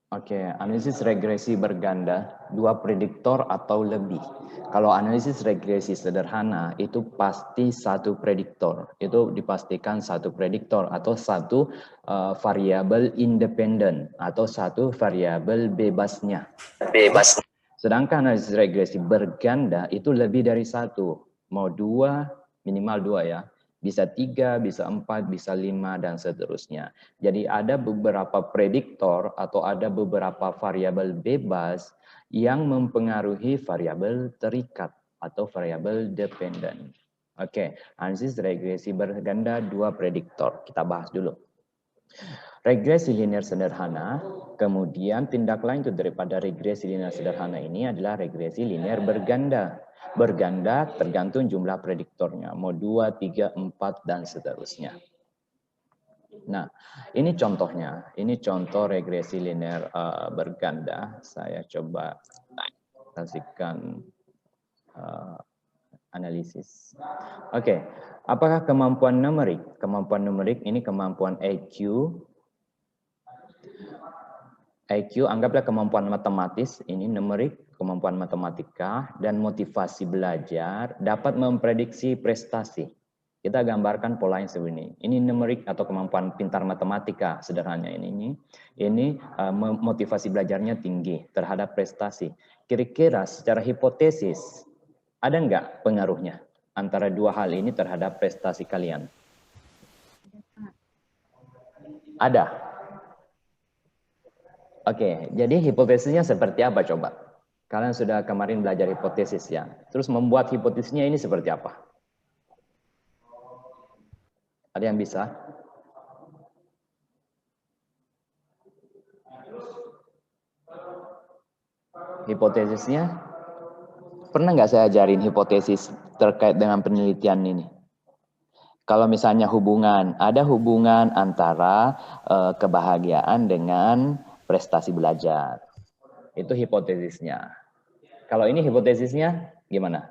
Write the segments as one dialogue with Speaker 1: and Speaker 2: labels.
Speaker 1: Oke, analisis regresi berganda, dua prediktor atau lebih. Kalau analisis regresi sederhana, itu pasti satu prediktor. Itu dipastikan satu prediktor atau satu variabel independen atau satu variabel bebasnya.
Speaker 2: Bebas.
Speaker 1: Sedangkan analisis regresi berganda itu lebih dari satu. Mau dua, minimal dua ya. Bisa tiga, bisa empat, bisa lima, dan seterusnya. Jadi ada beberapa prediktor atau ada beberapa variabel bebas yang mempengaruhi variabel terikat atau variabel dependen. Oke, analisis regresi berganda dua prediktor. Kita bahas dulu. Regresi linear sederhana, kemudian tindak lanjut daripada regresi linear sederhana ini adalah regresi linear berganda. Berganda tergantung jumlah prediktornya, mau 2, 3, 4, dan seterusnya. Nah, ini contohnya. Ini contoh regresi linear berganda. Saya coba kasihkan analisis. Oke, apakah kemampuan numerik? Kemampuan numerik ini kemampuan EQ. IQ anggaplah kemampuan matematis, ini numerik, kemampuan matematika, dan motivasi belajar dapat memprediksi prestasi. Kita gambarkan polanya seperti ini. Ini numerik atau kemampuan pintar matematika sederhananya ini. Ini motivasi belajarnya tinggi terhadap prestasi. Kira-kira secara hipotesis, ada nggak pengaruhnya antara dua hal ini terhadap prestasi kalian? Ada. Oke, jadi hipotesisnya seperti apa coba? Kalian sudah kemarin belajar hipotesis ya. Terus membuat hipotesisnya ini seperti apa? Ada yang bisa? Hipotesisnya? Pernah nggak saya ajarin hipotesis terkait dengan penelitian ini? Kalau misalnya hubungan, ada hubungan antara kebahagiaan dengan prestasi belajar. Itu hipotesisnya. Kalau ini hipotesisnya gimana?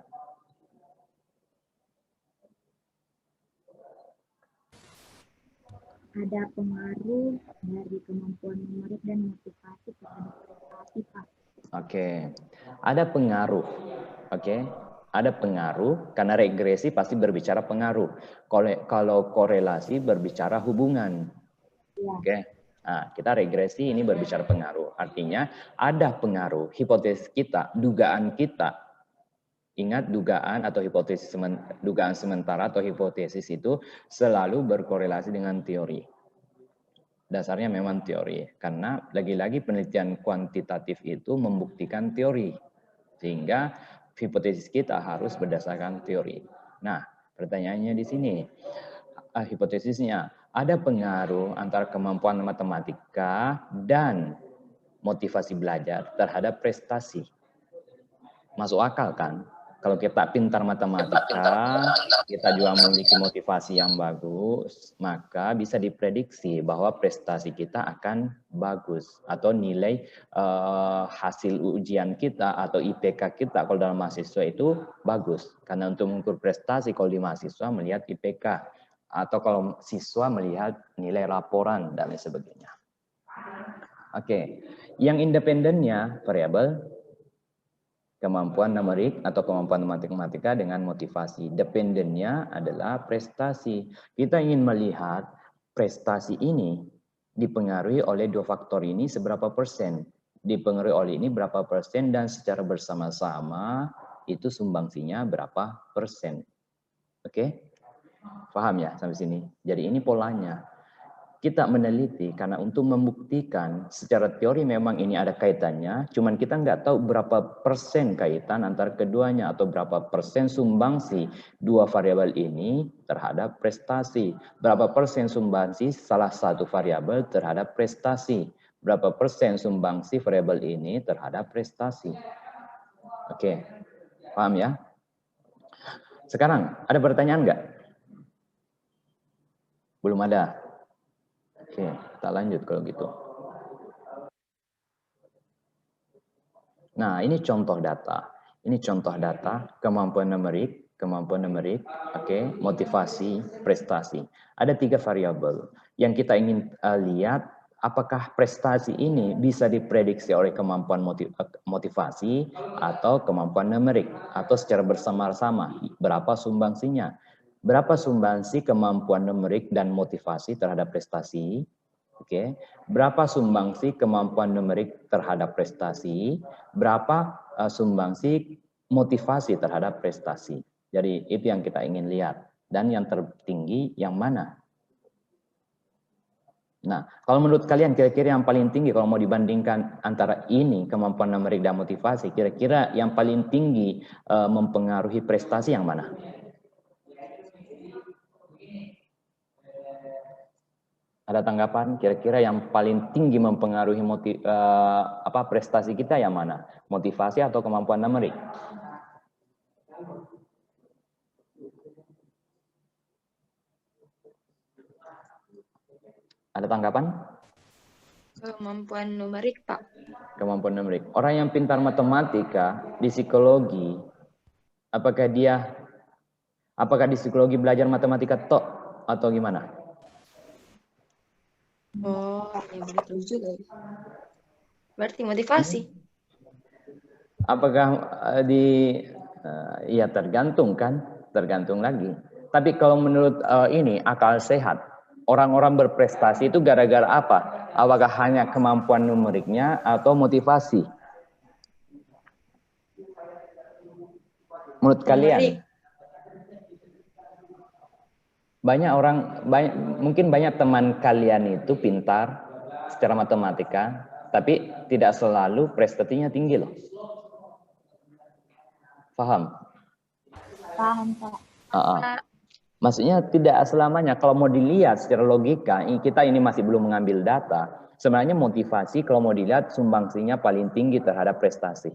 Speaker 3: Ada pengaruh dari kemampuan numerik dan motivasi terhadap prestasi, Pak.
Speaker 1: Oke, ada pengaruh. Oke, ada pengaruh karena regresi pasti berbicara pengaruh. Kalau korelasi berbicara hubungan.
Speaker 3: Ya.
Speaker 1: Oke, nah kita regresi ini berbicara pengaruh. Artinya ada pengaruh. Hipotesis kita, dugaan kita. Ingat dugaan atau hipotesis dugaan sementara atau hipotesis itu selalu berkorelasi dengan teori. Dasarnya memang teori, karena lagi-lagi penelitian kuantitatif itu membuktikan teori, sehingga hipotesis kita harus berdasarkan teori. Nah, pertanyaannya di sini, hipotesisnya, ada pengaruh antara kemampuan matematika dan motivasi belajar terhadap prestasi. Masuk akal kan? Kalau kita pintar matematika, kita juga memiliki motivasi yang bagus, maka bisa diprediksi bahwa prestasi kita akan bagus atau nilai hasil ujian kita atau IPK kita kalau dalam mahasiswa itu bagus. Karena untuk mengukur prestasi kalau di mahasiswa melihat IPK atau kalau siswa melihat nilai laporan dan lain sebagainya. Oke, yang independennya variabel kemampuan numerik atau kemampuan matematika dengan motivasi. Dependennya adalah prestasi. Kita ingin melihat prestasi ini dipengaruhi oleh dua faktor ini seberapa persen. Dipengaruhi oleh ini berapa persen dan secara bersama-sama itu sumbangsinya berapa persen. Oke? Paham ya sampai sini? Jadi ini polanya. Kita meneliti karena untuk membuktikan secara teori memang ini ada kaitannya, cuman kita nggak tahu berapa persen kaitan antara keduanya atau berapa persen sumbangsi dua variabel ini terhadap prestasi, berapa persen sumbangsi salah satu variabel terhadap prestasi, berapa persen sumbangsi variabel ini terhadap prestasi. Oke, paham ya? Sekarang ada pertanyaan nggak? Belum ada. Oke, kita lanjut kalau gitu. Nah, ini contoh data. Ini contoh data, kemampuan numerik, motivasi, prestasi. Ada 3 variabel. Yang kita ingin lihat apakah prestasi ini bisa diprediksi oleh kemampuan motivasi atau kemampuan numerik, atau secara bersama-sama, berapa sumbangsinya? Berapa sumbangsi kemampuan numerik dan motivasi terhadap prestasi? Oke, berapa sumbangsi kemampuan numerik terhadap prestasi? Berapa sumbangsi motivasi terhadap prestasi? Jadi itu yang kita ingin lihat. Dan yang tertinggi yang mana? Nah, kalau menurut kalian kira-kira yang paling tinggi kalau mau dibandingkan antara ini kemampuan numerik dan motivasi, kira-kira yang paling tinggi mempengaruhi prestasi yang mana? Ada tanggapan? Kira-kira yang paling tinggi mempengaruhi prestasi kita yang mana? Motivasi atau kemampuan numerik? Ada tanggapan?
Speaker 2: Kemampuan numerik, Pak.
Speaker 1: Kemampuan numerik. Orang yang pintar matematika di psikologi, apakah di psikologi belajar matematika tok atau gimana?
Speaker 2: Oh, ya betul juga. Berarti motivasi.
Speaker 1: Apakah ya tergantung kan? Tergantung lagi. Tapi kalau menurut ini akal sehat, orang-orang berprestasi itu gara-gara apa? Apakah hanya kemampuan numeriknya atau motivasi? Menurut kalian? Mungkin banyak teman kalian itu pintar secara matematika, tapi tidak selalu prestasinya tinggi loh. Paham?
Speaker 3: Paham, Pak.
Speaker 1: Maksudnya tidak selamanya. Kalau mau dilihat secara logika, kita ini masih belum mengambil data. Sebenarnya motivasi kalau mau dilihat sumbangsinya paling tinggi terhadap prestasi.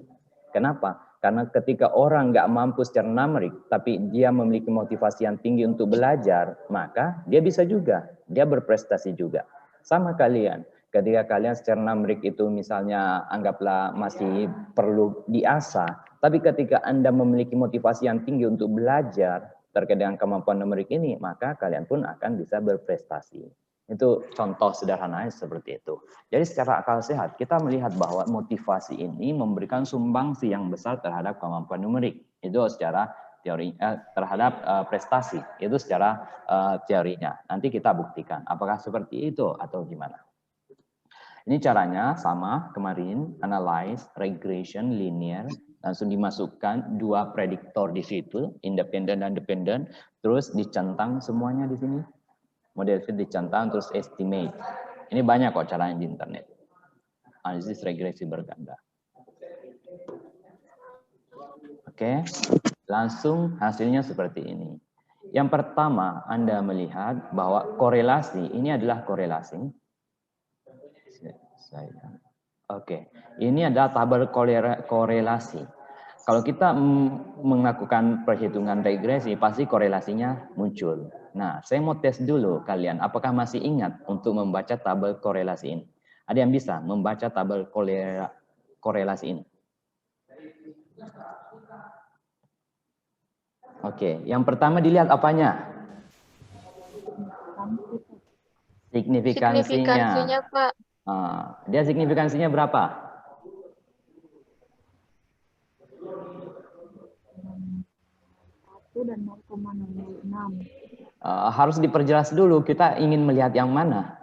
Speaker 1: Kenapa? Karena ketika orang nggak mampu secara numerik, tapi dia memiliki motivasi yang tinggi untuk belajar, maka dia bisa juga, dia berprestasi juga. Sama kalian, ketika kalian secara numerik itu misalnya anggaplah masih perlu diasah, tapi ketika Anda memiliki motivasi yang tinggi untuk belajar terkait dengan kemampuan numerik ini, maka kalian pun akan bisa berprestasi. Itu contoh sederhananya seperti itu. Jadi secara akal sehat, kita melihat bahwa motivasi ini memberikan sumbangsi yang besar terhadap kemampuan numerik. Itu secara teori terhadap prestasi. Itu secara teorinya. Nanti kita buktikan apakah seperti itu atau gimana. Ini caranya sama kemarin, analyze, regression, linear. Langsung dimasukkan dua prediktor di situ, independen dan dependent, terus dicentang semuanya di sini. Model fit dicentang terus estimate. Ini banyak kok caranya di internet. Analisis regresi berganda. Oke, langsung hasilnya seperti ini. Yang pertama, Anda melihat bahwa korelasi, ini adalah korelasi. Oke, ini adalah tabel korelasi. Kalau kita melakukan perhitungan regresi, pasti korelasinya muncul. Nah, saya mau tes dulu kalian, apakah masih ingat untuk membaca tabel korelasi ini? Ada yang bisa membaca tabel korelasi ini? Oke, yang pertama dilihat apanya? Signifikansinya.
Speaker 2: Pak.
Speaker 1: Dia signifikansinya berapa?
Speaker 3: 1 dan 0,006.
Speaker 1: Harus diperjelas dulu, kita ingin melihat yang mana.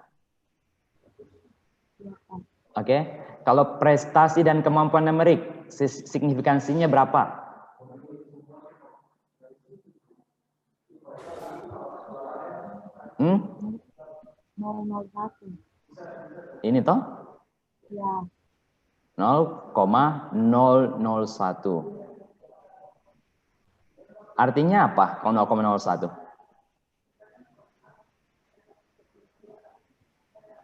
Speaker 1: Oke, kalau prestasi dan kemampuan numerik, signifikansinya berapa? Hmm?
Speaker 3: 001.
Speaker 1: Ini toh?
Speaker 3: Ya.
Speaker 1: 0,001. Artinya apa kalau 0,01?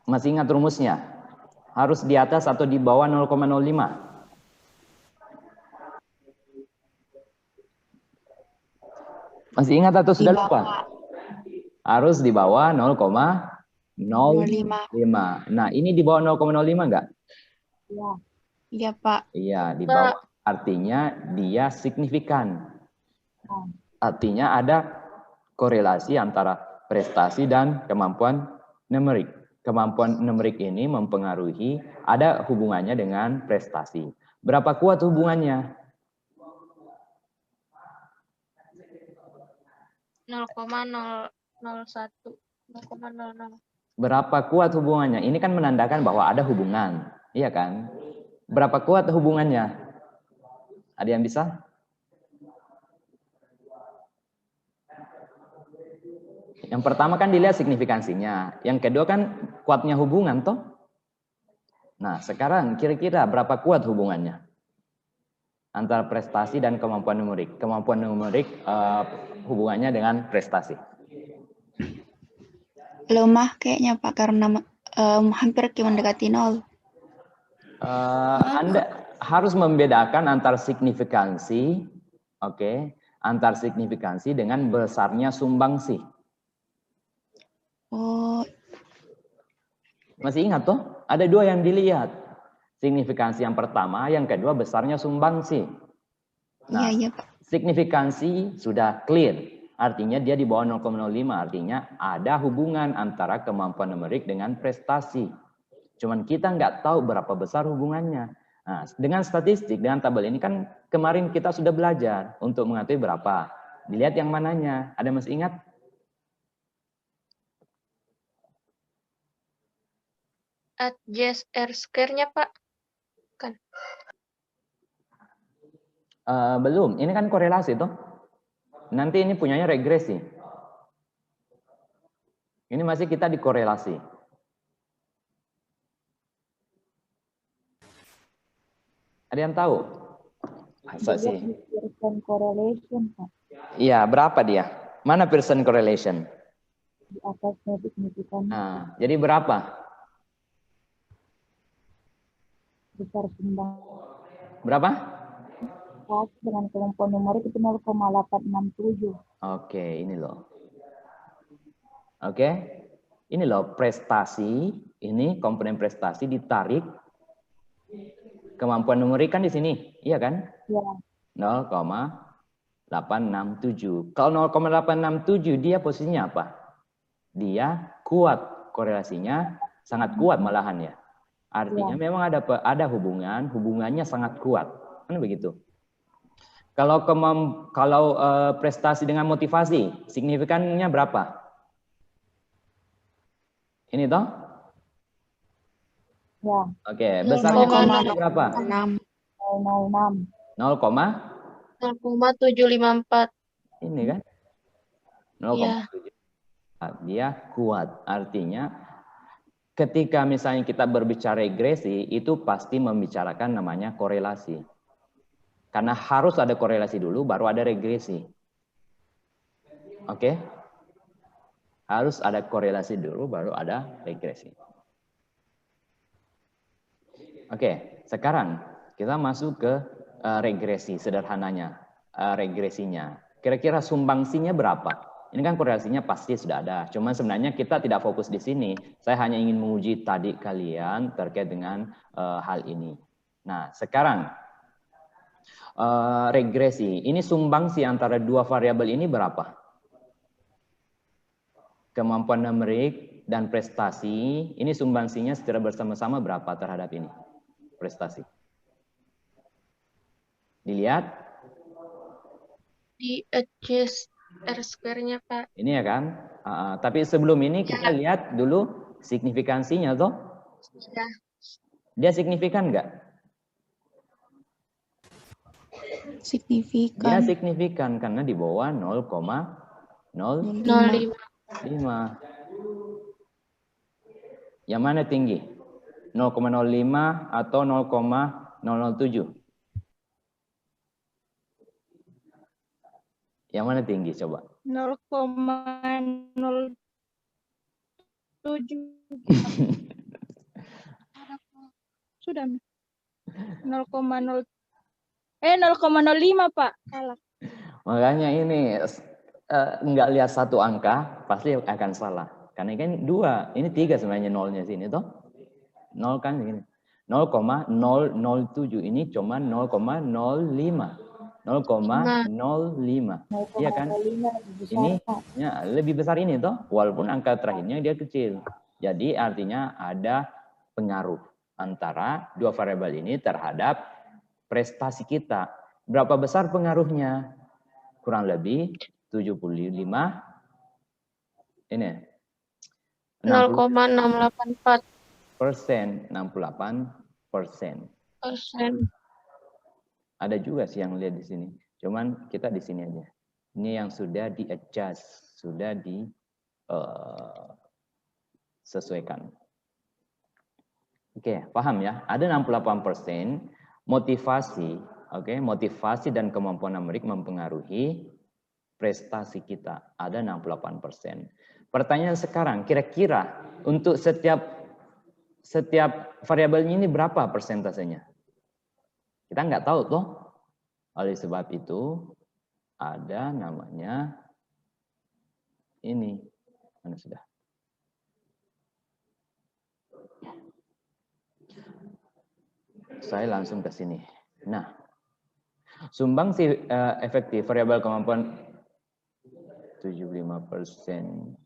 Speaker 1: Masih ingat rumusnya? Harus di atas atau di bawah 0,05? Masih ingat atau sudah lupa? Harus di bawah 0,05. Nah, ini di bawah 0,05 enggak?
Speaker 3: Iya.
Speaker 2: Iya, Pak.
Speaker 1: Iya, di bawah. Artinya dia signifikan. Artinya ada korelasi antara prestasi dan kemampuan numerik. Kemampuan numerik ini mempengaruhi, ada hubungannya dengan prestasi. Berapa kuat hubungannya?
Speaker 2: 0,001, 0,00.
Speaker 1: Berapa kuat hubungannya? Ini kan menandakan bahwa ada hubungan, iya kan? Berapa kuat hubungannya? Ada yang bisa? Yang pertama kan dilihat signifikansinya. Yang kedua kan kuatnya hubungan toh. Nah, sekarang kira-kira berapa kuat hubungannya antara prestasi dan kemampuan numerik? Kemampuan numerik hubungannya dengan prestasi.
Speaker 4: Lemah kayaknya Pak, karena hampir mendekati 0.
Speaker 1: Anda harus membedakan antar signifikansi, oke, antar signifikansi dengan besarnya sumbangsi.
Speaker 4: Oh,
Speaker 1: Masih ingat toh? Ada dua yang dilihat. Signifikansi yang pertama, yang kedua besarnya sumbangsi. Nah,
Speaker 4: iya Pak.
Speaker 1: signifikansi sudah clear. Artinya dia di bawah 0,05. Artinya ada hubungan antara kemampuan numerik dengan prestasi. Cuman kita nggak tahu berapa besar hubungannya. Nah, dengan statistik, dengan tabel ini kan kemarin kita sudah belajar untuk mengetahui berapa. Dilihat yang mananya. Ada masih ingat?
Speaker 2: Adjust R square-nya, Pak. Kan.
Speaker 1: Belum, ini kan korelasi toh. Nanti ini punyanya regresi. Ini masih kita di korelasi. Ada yang tahu? Masa sih?
Speaker 3: Pearson correlation, Pak.
Speaker 1: Iya, berapa dia? Mana Pearson correlation?
Speaker 3: Di atasnya signifikan
Speaker 1: Nah, jadi berapa?
Speaker 3: besar sumbang
Speaker 1: Berapa?
Speaker 3: dengan kemampuan numerik itu 0,867.
Speaker 1: Oke, ini loh. Oke, ini loh prestasi. Ini komponen prestasi ditarik. Kemampuan numerik kan di sini, iya kan?
Speaker 3: Ya,
Speaker 1: 0,867. Kalau 0,867 dia posisinya apa? Dia kuat, korelasinya sangat kuat malahan ya. Artinya memang ada hubungan, hubungannya sangat kuat. Kan begitu. Kalau prestasi dengan motivasi, signifikannya berapa? Ini toh?
Speaker 3: ya.
Speaker 1: Oke, besarnya berapa?
Speaker 4: 6.
Speaker 3: 0,06.
Speaker 2: 0,754.
Speaker 1: Ini kan? 0,7.
Speaker 2: Iya.
Speaker 1: Dia kuat. Artinya ketika misalnya kita berbicara regresi, itu pasti membicarakan namanya korelasi. Karena harus ada korelasi dulu, baru ada regresi. Oke? Harus ada korelasi dulu, baru ada regresi. Oke, sekarang kita masuk ke regresi, sederhananya. Regresinya. Kira-kira sumbangsinya berapa? Ini kan korelasinya pasti sudah ada. Cuman sebenarnya kita tidak fokus di sini. Saya hanya ingin menguji tadi kalian terkait dengan hal ini. Nah, sekarang regresi. Ini sumbangsi antara dua variabel ini berapa? Kemampuan numerik dan prestasi. Ini sumbangsinya secara bersama-sama berapa terhadap ini? Prestasi. Dilihat.
Speaker 2: Di adjust R square-nya, Pak.
Speaker 1: Ini ya kan? Tapi sebelum ini kita lihat dulu signifikansinya toh.
Speaker 2: Sudah.
Speaker 1: Dia signifikan nggak?
Speaker 4: Signifikan.
Speaker 1: Dia signifikan karena di bawah 0,05.
Speaker 2: 05.
Speaker 1: Yang mana tinggi? 0,05 atau 0,007? Yang mana tinggi coba?
Speaker 5: 0,07. Sudah 0,05 Pak. Salah.
Speaker 1: Makanya ini nggak lihat satu angka pasti akan salah. Karena kan 2, ini 3 sebenarnya nolnya sini toh. 0 kan ini. 0,007 ini cuma 0,05. 0,05. Iya kan?
Speaker 3: 0,05 lebih besar,
Speaker 1: Ini
Speaker 3: Pak.
Speaker 1: ya, lebih besar ini toh, walaupun angka terakhirnya dia kecil. Jadi artinya ada pengaruh antara dua variabel ini terhadap prestasi kita. Berapa besar pengaruhnya? Kurang lebih 75 ini
Speaker 2: 0,684%.
Speaker 1: 68%. Ada juga sih yang lihat di sini. Cuman kita di sini aja. Ini yang sudah di-adjust, sudah disesuaikan. Oke, paham ya? Ada 68% motivasi, oke, motivasi dan kemampuan numerik mempengaruhi prestasi kita. Ada 68%. Pertanyaan sekarang, kira-kira untuk setiap variabelnya ini berapa persentasenya? Kita nggak tahu toh. Oleh sebab itu ada namanya ini. Mana sudah? Saya langsung ke sini. Nah, sumbangsi efektif variabel kemampuan 75%.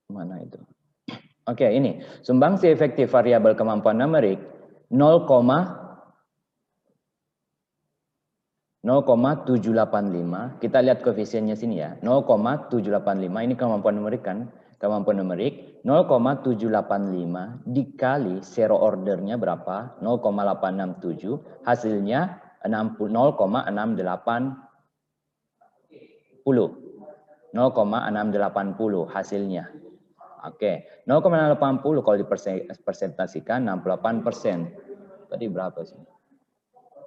Speaker 1: Mana itu? Oke, ini sumbangsi efektif variabel kemampuan numerik 0,785. Kita lihat koefisiennya sini ya. 0,785 ini kemampuan numerik kan? Kemampuan numerik 0,785 dikali zero ordernya berapa? 0,867. Hasilnya 0,680. 0,680 hasilnya. Oke, 0,80 kalau dipresentasikan 68%. Tadi berapa sih?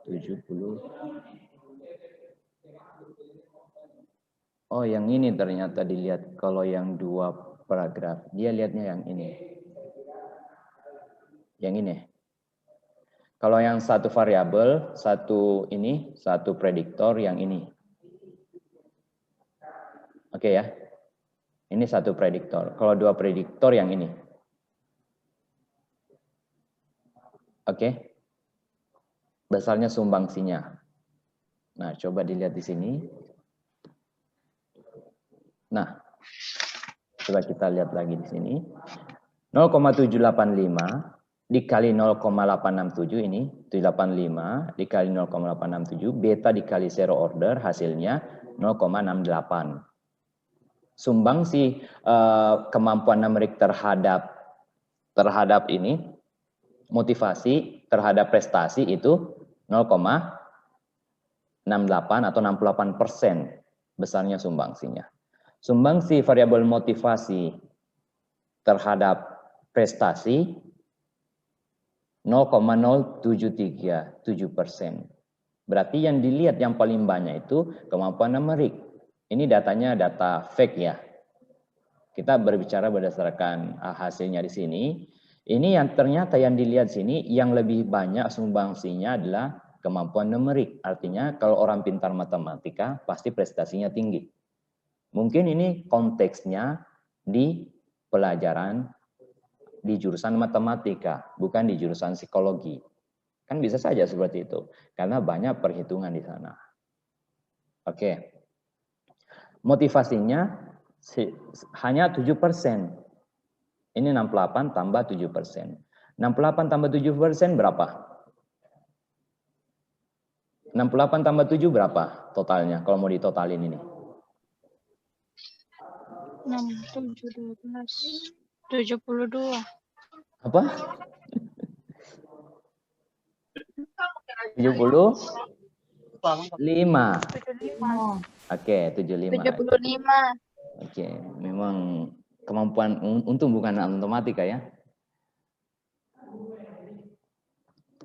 Speaker 1: 70. Oh, yang ini ternyata dilihat kalau yang dua paragraf. Dia lihatnya yang ini. Yang ini. Kalau yang satu variabel, satu ini, satu prediktor, yang ini. Oke ya. Ini satu prediktor. Kalau dua prediktor yang ini. Oke. Besarnya sumbangsinya. Nah, coba dilihat di sini. Nah, coba kita lihat lagi di sini. 0,785 dikali 0,867 ini. 785 dikali 0,867. Beta dikali zero order hasilnya 0,68. Sumbangsi kemampuan numerik terhadap ini motivasi terhadap prestasi itu 0,68 atau 68% besarnya sumbangsinya. Sumbangsi variabel motivasi terhadap prestasi 0,0737%. Berarti yang dilihat yang paling banyak itu kemampuan numerik. Ini datanya data fake ya. Kita berbicara berdasarkan hasilnya di sini. Ini yang ternyata yang dilihat sini yang lebih banyak sumbangsinya adalah kemampuan numerik. Artinya kalau orang pintar matematika pasti prestasinya tinggi. Mungkin ini konteksnya di pelajaran di jurusan matematika, bukan di jurusan psikologi. Kan bisa saja seperti itu. Karena banyak perhitungan di sana. Oke. Motivasinya hanya 7%. Ini 68 tambah 7%. 68 tambah 7% berapa? 68 tambah 7 berapa totalnya kalau mau ditotalin ini?
Speaker 2: 6, 7, 12, 72.
Speaker 1: Apa? 75. Oke, 75.
Speaker 2: 75.
Speaker 1: Oke, memang kemampuan untung bukan matematika ya.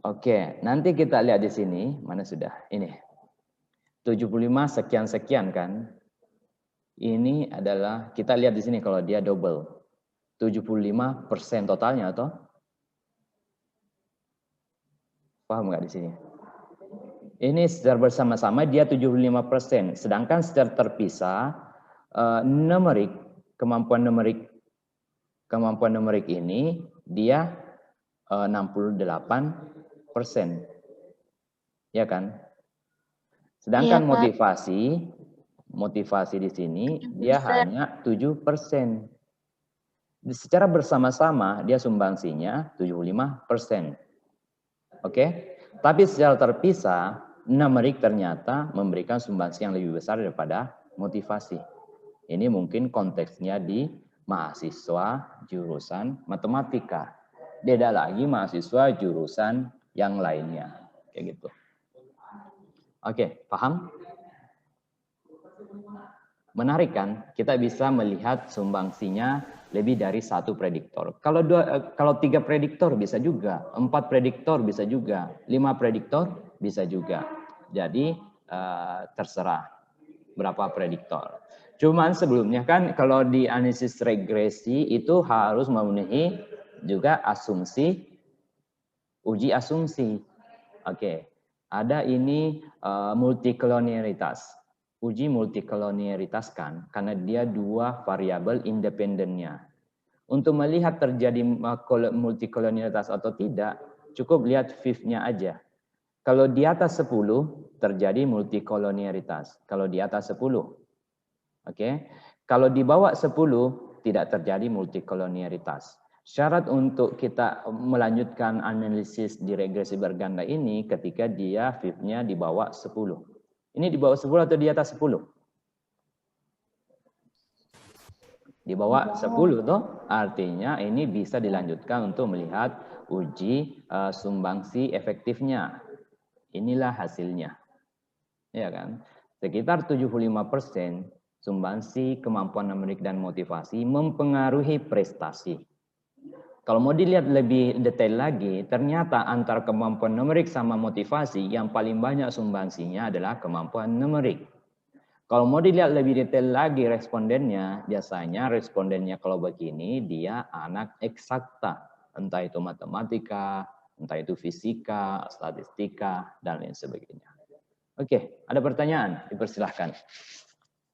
Speaker 1: Oke, nanti kita lihat di sini, mana sudah? Ini. 75 sekian-sekian kan. Ini adalah, kita lihat di sini kalau dia double. 75% totalnya atau? Paham nggak di sini? Ini secara bersama-sama dia 75%. Sedangkan secara terpisah, numerik, kemampuan numerik ini dia 68%. Ya kan? Sedangkan
Speaker 2: Iya, Pak.
Speaker 1: motivasi di sini dia
Speaker 2: 7%.
Speaker 1: hanya 7%. Secara bersama-sama dia sumbangsinya 75%. Oke? Tapi secara terpisah, numerik ternyata memberikan sumbangsi yang lebih besar daripada motivasi. Ini mungkin konteksnya di mahasiswa jurusan matematika. Beda lagi mahasiswa jurusan yang lainnya. Kayak gitu. Oke, paham? Menarik kan? Kita bisa melihat sumbangsinya lebih dari satu prediktor. Kalau 3 prediktor bisa juga, 4 prediktor bisa juga, 5 prediktor bisa juga. Jadi terserah berapa prediktor. Cuman sebelumnya kan kalau di analisis regresi itu harus memenuhi juga asumsi, uji asumsi. Oke, ada ini multikolonialitas. Uji multikolonialitas kan, karena dia 2 variabel independennya. Untuk melihat terjadi multikolonialitas atau tidak, cukup lihat fifth-nya aja. Kalau di atas 10, terjadi multikolonialitas. Kalau di atas 10. Oke. Kalau di bawah 10, tidak terjadi multikolonialitas. Syarat untuk kita melanjutkan analisis di regresi berganda ini ketika dia fifth-nya di bawah 10. Ini di bawah 10 atau di atas 10? Di bawah 10 toh, artinya ini bisa dilanjutkan untuk melihat uji sumbangsi efektifnya. Inilah hasilnya. Ya kan? Sekitar 75% sumbangsi kemampuan numerik dan motivasi mempengaruhi prestasi. Kalau mau dilihat lebih detail lagi, ternyata antara kemampuan numerik sama motivasi yang paling banyak sumbangsinya adalah kemampuan numerik. Kalau mau dilihat lebih detail lagi respondennya, biasanya respondennya kalau begini dia anak eksakta, entah itu matematika, entah itu fisika, statistika, dan lain sebagainya. Oke, ada pertanyaan? Dipersilahkan.